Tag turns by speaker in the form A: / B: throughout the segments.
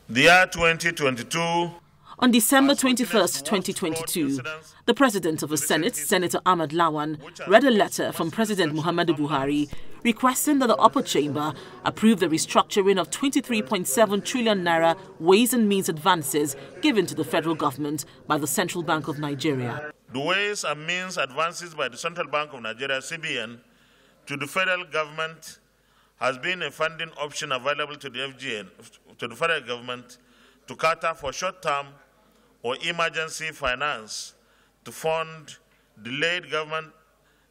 A: The year 2022.
B: On December 21st, 2022, the President of the Senate, Senator Ahmad Lawan, read a letter from President Muhammadu Buhari requesting that the upper chamber approve the restructuring of 23.7 trillion naira ways and means advances given to the federal government by the Central Bank of Nigeria.
A: The ways and means advances by the Central Bank of Nigeria, CBN, to the federal government has been a funding option available to the FGN, to the federal government, to cater for short-term or emergency finance to fund delayed government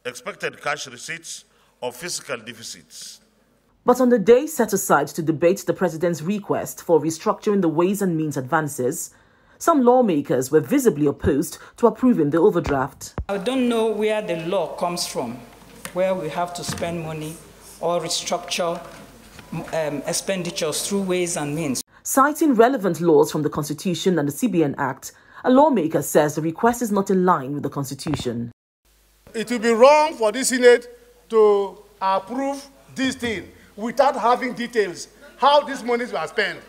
A: expected cash receipts or fiscal deficits.
B: But on the day set aside to debate the president's request for restructuring the ways and means advances, some lawmakers were visibly opposed to approving the overdraft.
C: I don't know where the law comes from, where we have to spend money or restructure expenditures through ways and means.
B: Citing relevant laws from the Constitution and the CBN Act, a lawmaker says the request is not in line with the Constitution.
D: It will be wrong for the Senate to approve this thing without having details how these monies were spent.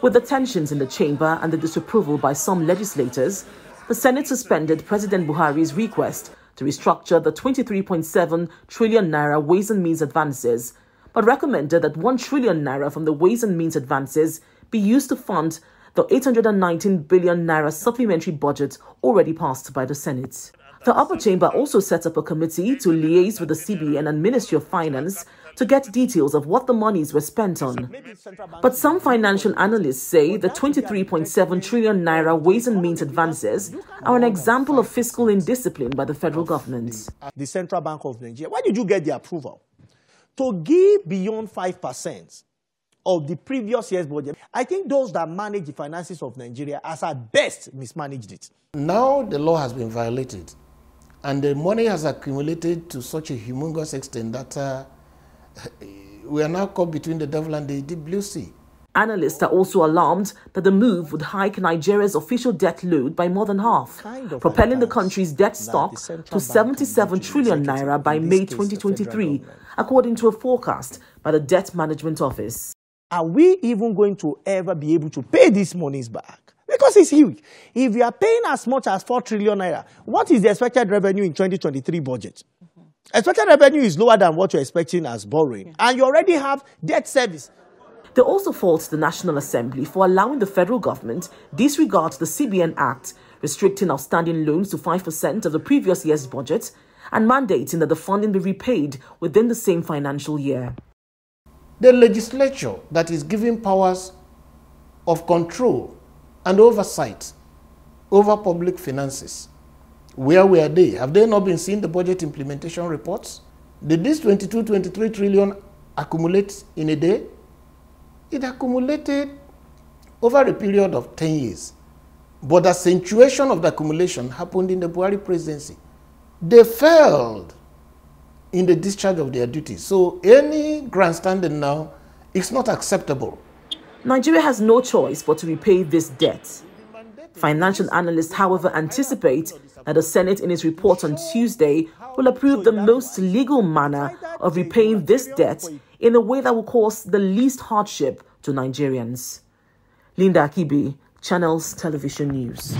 B: With the tensions in the chamber and the disapproval by some legislators, the Senate suspended President Buhari's request to restructure the 23.7 trillion naira ways and means advances, but recommended that 1 trillion naira from the ways and means advances be used to fund the 819 billion naira supplementary budget already passed by the Senate. The upper chamber also set up a committee to liaise with the CBN and Ministry of Finance to get details of what the monies were spent on. But some financial analysts say the 23.7 trillion naira ways and means advances are an example of fiscal indiscipline by the federal government.
E: The Central Bank of Nigeria, why did you get the approval to give beyond 5% of the previous year's budget? I think those that manage the finances of Nigeria as at best mismanaged it.
F: Now the law has been violated and the money has accumulated to such a humongous extent that we are now caught between the devil and the deep blue sea.
B: Analysts are also alarmed that the move would hike Nigeria's official debt load by more than half, propelling the country's debt stock to 77 trillion naira by May 2023, according to a forecast by the Debt Management Office.
E: Are we even going to ever be able to pay these monies back? Because it's huge. If we are paying as much as 4 trillion naira, what is the expected revenue in 2023 budget? Expected revenue is lower than what you're expecting as borrowing, and you already have debt service.
B: They also fault the National Assembly for allowing the federal government disregard the CBN Act, restricting outstanding loans to 5% of the previous year's budget and mandating that the funding be repaid within the same financial year.
F: The legislature that is giving powers of control and oversight over public finances, where were they? Have they not been seeing the budget implementation reports? Did this 23 trillion accumulate in a day? It accumulated over a period of 10 years. But the accentuation of the accumulation happened in the Buhari presidency. They failed in the discharge of their duties. So any grandstanding now is not acceptable.
B: Nigeria has no choice but to repay this debt. Financial analysts, however, anticipate that the Senate in its report on Tuesday will approve the most legal manner of repaying this debt in a way that will cause the least hardship to Nigerians. Linda Akibi, Channels Television News.